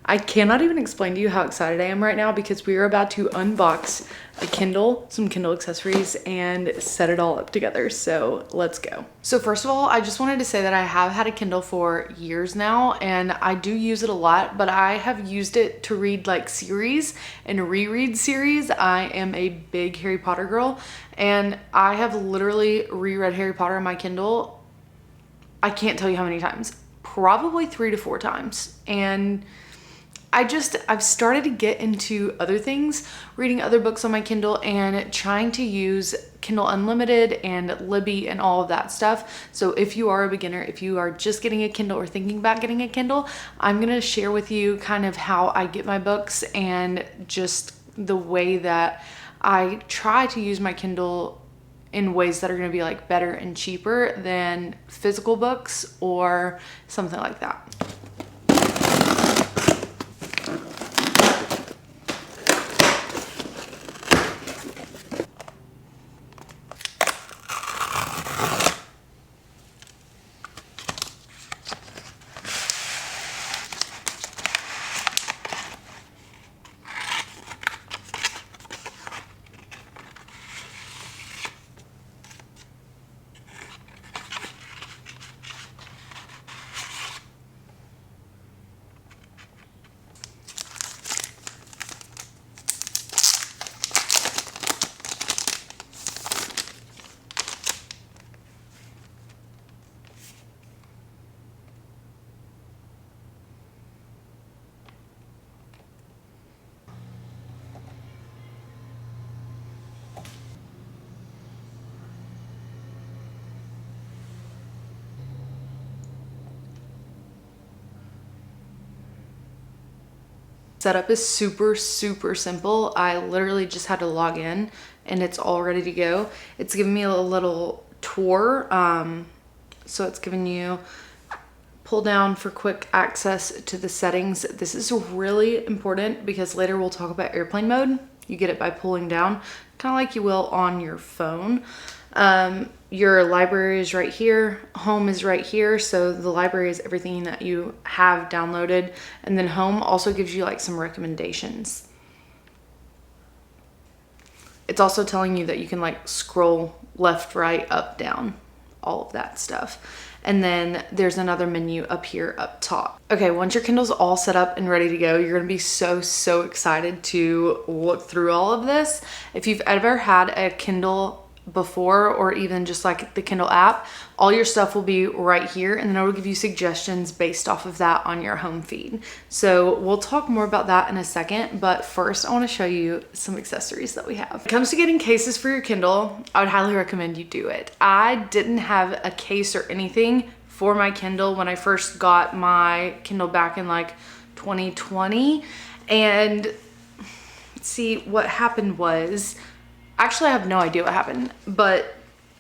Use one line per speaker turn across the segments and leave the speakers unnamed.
I cannot even explain to you how excited I am right now because we are about to unbox a Kindle, some Kindle accessories, and set it all up together. So let's go. So first of all, I just wanted to say that I have had a Kindle for years now and I do use it a lot, but I have used it to read like series and reread series. I am a big Harry Potter girl and I have literally reread Harry Potter on my Kindle. I can't tell you how many times, probably 3 to 4 times. And I've started to get into other things, reading other books on my Kindle and trying to use Kindle Unlimited and Libby and all of that stuff. So if you are a beginner, if you are just getting a Kindle or thinking about getting a Kindle, I'm gonna share with you kind of how I get my books and just the way that I try to use my Kindle in ways that are gonna be like better and cheaper than physical books or something like that. Setup is super simple. I literally just had to log in and it's all ready to go. It's giving me a little tour. So it's giving you pull down for quick access to the settings. This is really important because later we'll talk about airplane mode. You get it by pulling down, kind of like you will on your phone. Your library is right here, home is right here, so the library is everything that you have downloaded, and then home also gives you like some recommendations. It's also telling you that you can like scroll left, right, up, down, all of that stuff. And then there's another menu up here up top. Okay, once your Kindle's all set up and ready to go, you're gonna be so excited to look through all of this. If you've ever had a Kindle before or even just like the Kindle app, all your stuff will be right here and then it will give you suggestions based off of that on your home feed. So we'll talk more about that in a second, but first I want to show you some accessories that we have. When it comes to getting cases for your Kindle, I would highly recommend you do it. I didn't have a case or anything for my Kindle when I first got my Kindle back in like 2020, and see what happened was, actually, I have no idea what happened, but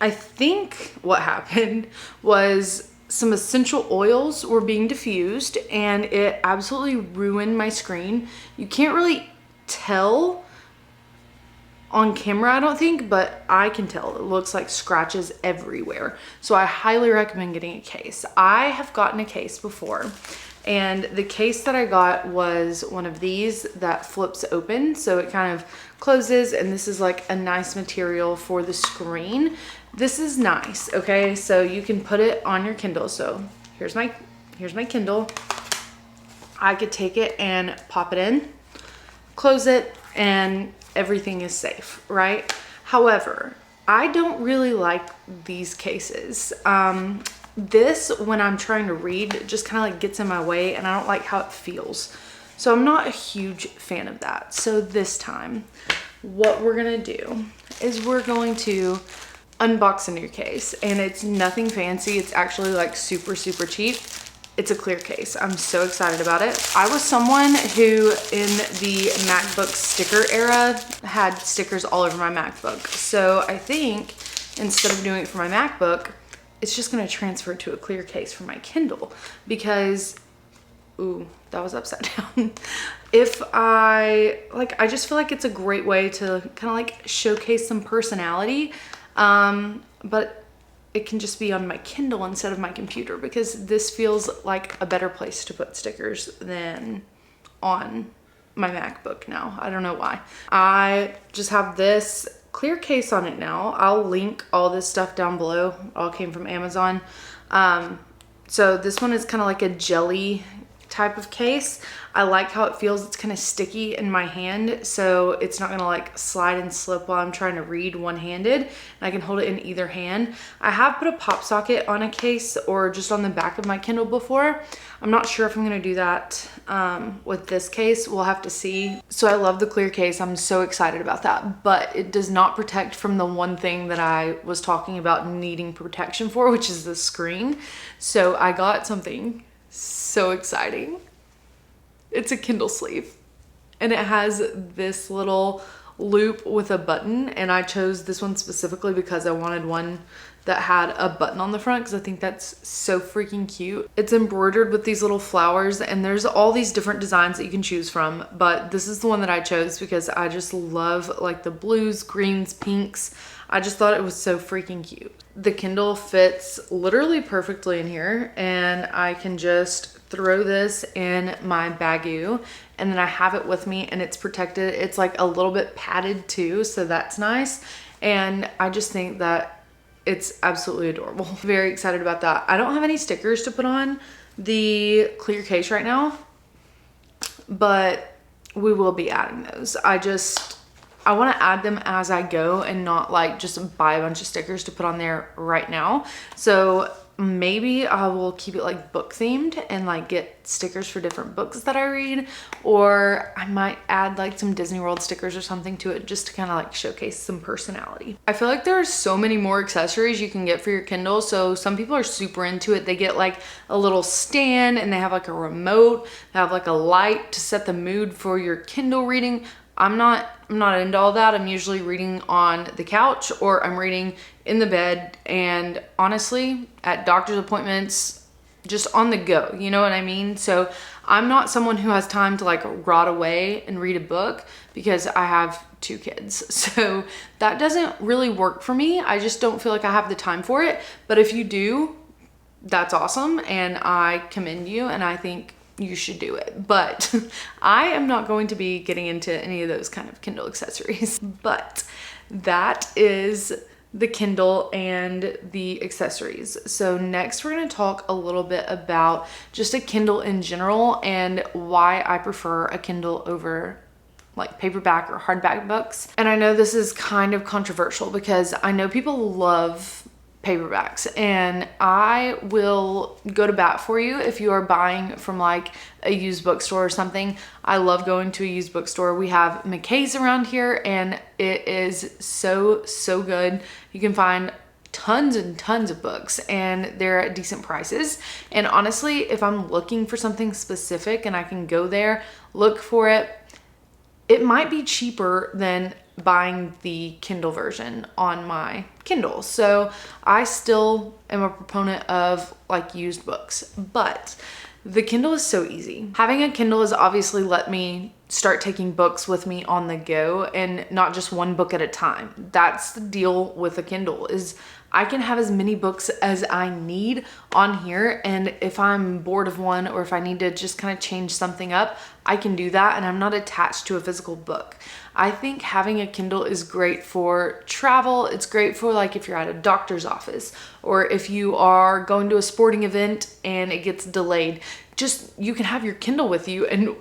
I think what happened was some essential oils were being diffused and it absolutely ruined my screen. You can't really tell on camera, I don't think, but I can tell. It looks like scratches everywhere. So I highly recommend getting a case. I have gotten a case before, and the case that I got was one of these that flips open. So it kind of closes, and this is like a nice material for the screen. This is nice, okay? So you can put it on your Kindle. So here's my Kindle. I could take it and pop it in, close it, and everything is safe, right? However, I don't really like these cases. This, when I'm trying to read, just kind of like gets in my way and I don't like how it feels. So I'm not a huge fan of that. So this time, what we're gonna do is we're going to unbox a new case, and it's nothing fancy. It's actually like super cheap. It's a clear case. I'm so excited about it. I was someone who in the MacBook sticker era had stickers all over my MacBook. So I think instead of doing it for my MacBook, it's just gonna transfer to a clear case for my Kindle because, ooh, that was upside down. I just feel like it's a great way to kind of like showcase some personality, but it can just be on my Kindle instead of my computer because this feels like a better place to put stickers than on my MacBook now. I don't know why. I just have this clear case on it now. I'll link all this stuff down below. It all came from Amazon. So this one is kind of like a jelly type of case. I like how it feels. It's kind of sticky in my hand, so it's not gonna like slide and slip while I'm trying to read one-handed, and I can hold it in either hand. I have put a pop socket on a case or just on the back of my Kindle before. I'm not sure if I'm gonna do that with this case. We'll have to see. So I love the clear case. I'm so excited about that, but it does not protect from the one thing that I was talking about needing protection for, which is the screen. So I got something so exciting. It's a Kindle sleeve, and it has this little loop with a button, and I chose this one specifically because I wanted one that had a button on the front because I think that's so freaking cute. It's embroidered with these little flowers, and there's all these different designs that you can choose from, but this is the one that I chose because I just love like the blues, greens, pinks. I just thought it was so freaking cute. The Kindle fits literally perfectly in here, and I can just throw this in my bagoo, and then I have it with me, and it's protected. It's like a little bit padded too, so that's nice. And I just think that it's absolutely adorable. Very excited about that. I don't have any stickers to put on the clear case right now, but we will be adding those. I want to add them as I go and not like just buy a bunch of stickers to put on there right now. So maybe I will keep it like book themed and like get stickers for different books that I read, or I might add like some Disney World stickers or something to it just to kind of like showcase some personality. I feel like there are so many more accessories you can get for your Kindle. So some people are super into it. They get like a little stand, and they have like a remote, they have like a light to set the mood for your Kindle reading. I'm not into all that. I'm usually reading on the couch, or I'm reading in the bed, and honestly at doctor's appointments, just on the go, you know what I mean? So I'm not someone who has time to like rot away and read a book because I have 2 kids. So that doesn't really work for me. I just don't feel like I have the time for it. But if you do, that's awesome, and I commend you, and I think you should do it. But I am not going to be getting into any of those kind of Kindle accessories. But that is the Kindle and the accessories. So next we're going to talk a little bit about just a Kindle in general and why I prefer a Kindle over like paperback or hardback books. And I know this is kind of controversial because I know people love paperbacks, and I will go to bat for you if you are buying from like a used bookstore or something. I love going to a used bookstore. We have McKay's around here, and it is so good. You can find tons and tons of books, and they're at decent prices. And honestly, if I'm looking for something specific and I can go there, look for it, it might be cheaper than buying the Kindle version on my Kindle. So I still am a proponent of like used books, but the Kindle is so easy. Having a Kindle has obviously let me start taking books with me on the go, and not just one book at a time. That's the deal with a Kindle, is I can have as many books as I need on here, and if I'm bored of one, or if I need to just kind of change something up, I can do that, and I'm not attached to a physical book. I think having a Kindle is great for travel. It's great for like if you're at a doctor's office, or if you are going to a sporting event and it gets delayed. Just, you can have your Kindle with you and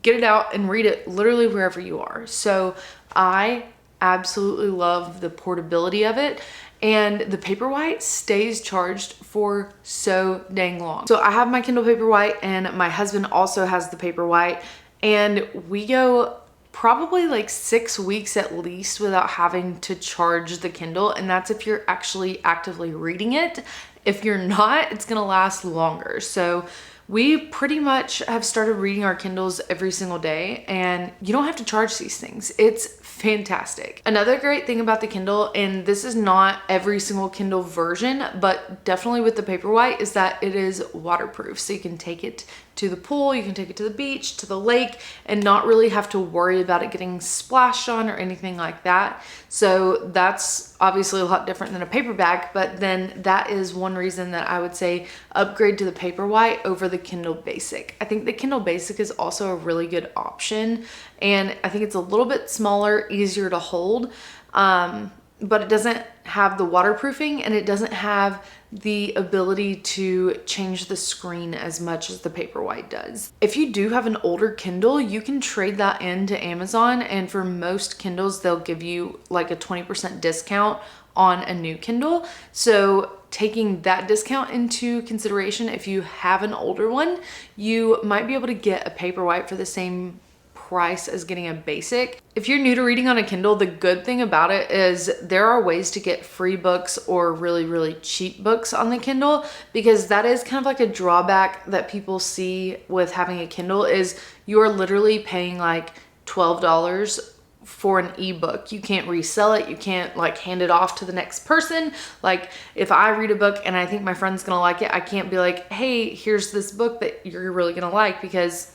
get it out and read it literally wherever you are. So I absolutely love the portability of it. And the Paperwhite stays charged for so dang long. So I have my Kindle Paperwhite, and my husband also has the Paperwhite, and we go probably like 6 weeks at least without having to charge the Kindle. And that's if you're actually actively reading it. If you're not, it's gonna last longer. So we pretty much have started reading our Kindles every single day, and you don't have to charge these things. It's fantastic. Another great thing about the Kindle, and this is not every single Kindle version, but definitely with the Paperwhite, is that it is waterproof. So you can take it to the pool, you can take it to the beach, to the lake, and not really have to worry about it getting splashed on or anything like that. So that's obviously a lot different than a paperback, but then that is one reason that I would say upgrade to the Paperwhite over the Kindle Basic. I think the Kindle Basic is also a really good option, and I think it's a little bit smaller, easier to hold, but it doesn't have the waterproofing and it doesn't have the ability to change the screen as much as the Paperwhite does. If you do have an older Kindle, you can trade that into Amazon, and for most Kindles, they'll give you like a 20% discount on a new Kindle. So taking that discount into consideration, if you have an older one, you might be able to get a Paperwhite for the same price as getting a basic. If you're new to reading on a Kindle, the good thing about it is there are ways to get free books or really, really cheap books on the Kindle, because that is kind of like a drawback that people see with having a Kindle is you're literally paying like $12 for an ebook. You can't resell it. You can't like hand it off to the next person. Like if I read a book and I think my friend's gonna like it, I can't be like, hey, here's this book that you're really gonna like, because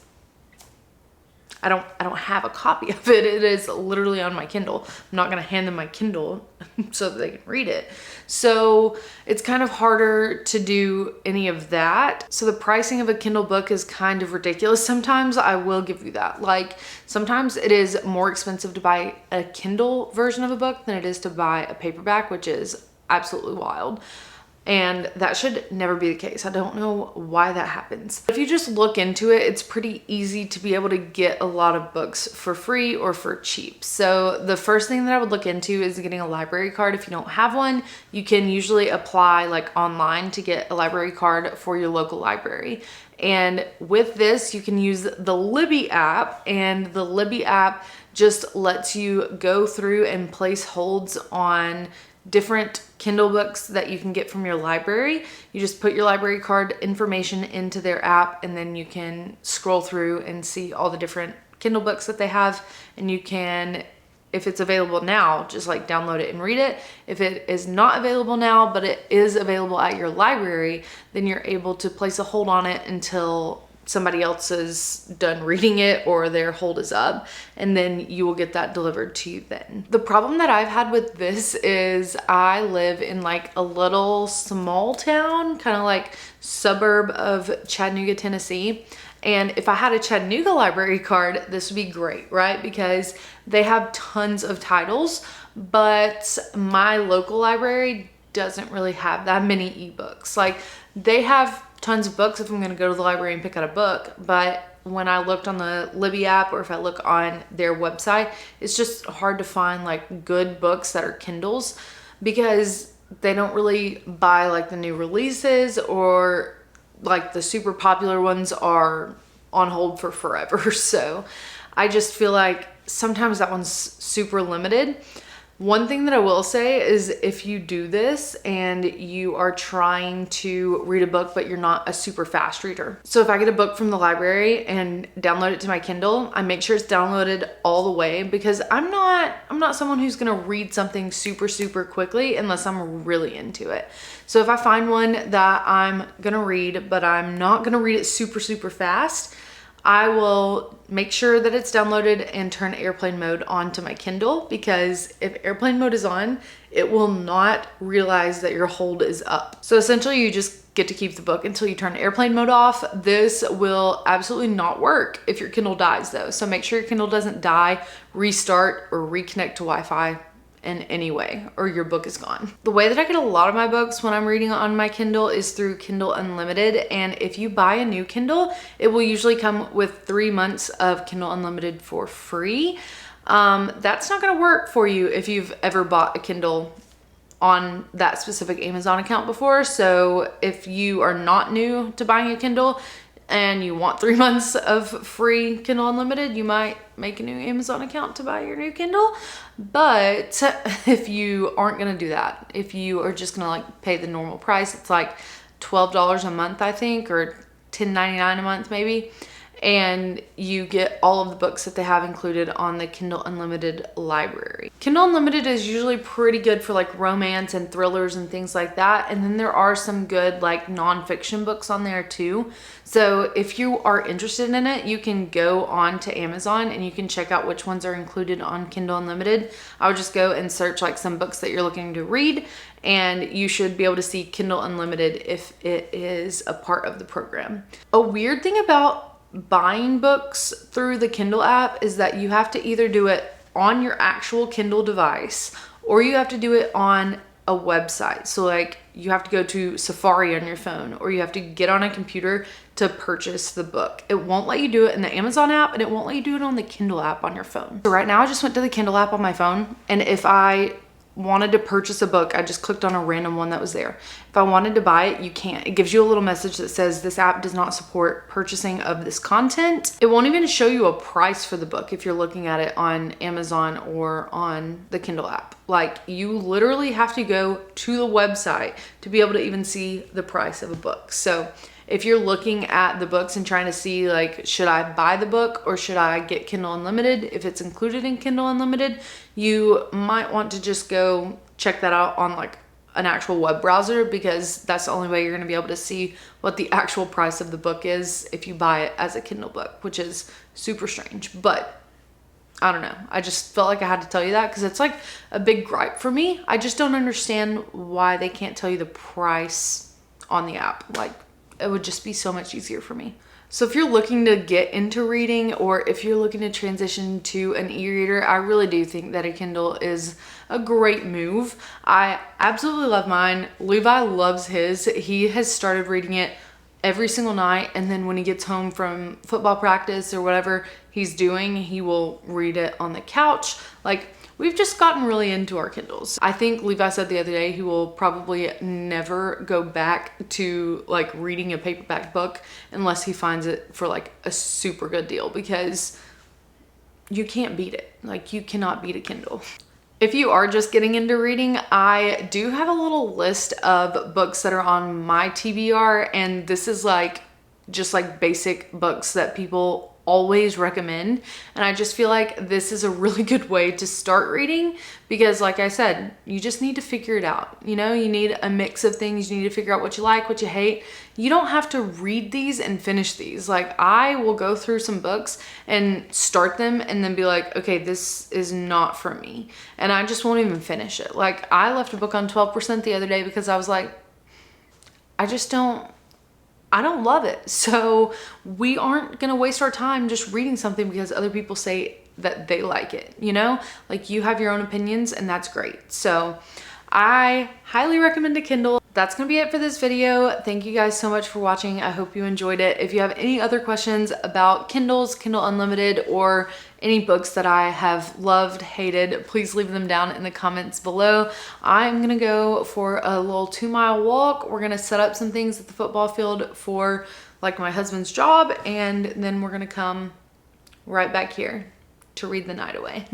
I don't have a copy of it. It is literally on my Kindle. I'm not gonna hand them my Kindle so that they can read it. So it's kind of harder to do any of that. So the pricing of a Kindle book is kind of ridiculous sometimes. I will give you that. Like sometimes it is more expensive to buy a Kindle version of a book than it is to buy a paperback, which is absolutely wild. And that should never be the case. I don't know why that happens. If you just look into it, it's pretty easy to be able to get a lot of books for free or for cheap. So the first thing that I would look into is getting a library card. If you don't have one, you can usually apply like online to get a library card for your local library. And with this, you can use the Libby app, and the Libby app just lets you go through and place holds on different Kindle books that you can get from your library. You just put your library card information into their app, and then you can scroll through and see all the different Kindle books that they have. And you can, if it's available now, just like download it and read it. If it is not available now, but it is available at your library, then you're able to place a hold on it until somebody else is done reading it or their hold is up, and then you will get that delivered to you then. The problem that I've had with this is I live in like a little small town, kind of like suburb of Chattanooga, Tennessee. And if I had a Chattanooga library card, this would be great, right? Because they have tons of titles, but my local library doesn't really have that many ebooks. Like they have tons of books if I'm gonna go to the library and pick out a book, but when I looked on the Libby app or if I look on their website, it's just hard to find like good books that are Kindles, because they don't really buy like the new releases, or like the super popular ones are on hold for forever. So I just feel like sometimes that one's super limited. One thing that I will say is if you do this and you are trying to read a book, but you're not a super fast reader. So if I get a book from the library and download it to my Kindle, I make sure it's downloaded all the way, because I'm not someone who's gonna read something super quickly unless I'm really into it. So if I find one that I'm gonna read, but I'm not gonna read it super fast, I will make sure that it's downloaded and turn airplane mode on to my Kindle, because if airplane mode is on, it will not realize that your hold is up. So essentially you just get to keep the book until you turn airplane mode off. This will absolutely not work if your Kindle dies though. So make sure your Kindle doesn't die, restart or reconnect to Wi-Fi in any way, or your book is gone. The way that I get a lot of my books when I'm reading on my Kindle is through Kindle Unlimited. And if you buy a new Kindle, it will usually come with 3 months of Kindle Unlimited for free. That's not gonna work for you if you've ever bought a Kindle on that specific Amazon account before. So if you are not new to buying a Kindle and you want 3 months of free Kindle Unlimited, you might make a new Amazon account to buy your new Kindle. But if you aren't gonna do that, if you are just gonna like pay the normal price, it's like $12 a month, I think, or $10.99 a month maybe. and you get all of the books that they have included on the Kindle Unlimited library. Kindle Unlimited is usually pretty good for like romance and thrillers and things like that. And then there are some good like nonfiction books on there too. So if you are interested in it, you can go on to Amazon and you can check out which ones are included on Kindle Unlimited. I would just go and search like some books that you're looking to read, and you should be able to see Kindle Unlimited if it is a part of the program. A weird thing about buying books through the Kindle app is that you have to either do it on your actual Kindle device or you have to do it on a website. So like you have to go to Safari on your phone, or you have to get on a computer to purchase the book. It won't let you do it in the Amazon app, and it won't let you do it on the Kindle app on your phone. So right now I just went to the Kindle app on my phone, and if I wanted to purchase a book, I just clicked on a random one that was there. If I wanted to buy it, you can't. It gives you a little message that says this app does not support purchasing of this content. It won't even show you a price for the book if you're looking at it on Amazon or on the Kindle app. Like, you literally have to go to the website to be able to even see the price of a book. So if you're looking at the books and trying to see like, should I buy the book or should I get Kindle Unlimited? If it's included in Kindle Unlimited, you might want to just go check that out on like an actual web browser, because that's the only way you're going to be able to see what the actual price of the book is if you buy it as a Kindle book, which is super strange. But I don't know. I just felt like I had to tell you that because it's like a big gripe for me. I just don't understand why they can't tell you the price on the app. Like, it would just be so much easier for me. So if you're looking to get into reading, or if you're looking to transition to an e-reader, I really do think that a Kindle is a great move. I absolutely love mine. Levi loves his. He has started reading it every single night, and then when he gets home from football practice or whatever he's doing, he will read it on the couch. Like, we've just gotten really into our Kindles. I think Levi said the other day he will probably never go back to like reading a paperback book unless he finds it for like a super good deal, because you can't beat it. Like, you cannot beat a Kindle. If you are just getting into reading, I do have a little list of books that are on my TBR, and this is like just like basic books that people always recommend, and I just feel like this is a really good way to start reading, because like I said, you just need to figure it out. You know, you need a mix of things. You need to figure out what you like, what you hate. You don't have to read these and finish these. Like, I will go through some books and start them and then be like, okay, this is not for me, and I just won't even finish it. Like, I left a book on 12% the other day because I was like, I don't love it. So we aren't gonna waste our time just reading something because other people say that they like it, you know? Like, you have your own opinions, and that's great. So I highly recommend a Kindle. That's gonna be it for this video. Thank you guys so much for watching. I hope you enjoyed it. If you have any other questions about Kindles, Kindle Unlimited, or any books that I have loved, hated, please leave them down in the comments below. I'm gonna go for a little 2-mile walk. We're gonna set up some things at the football field for like my husband's job, and then we're gonna come right back here to read the night away.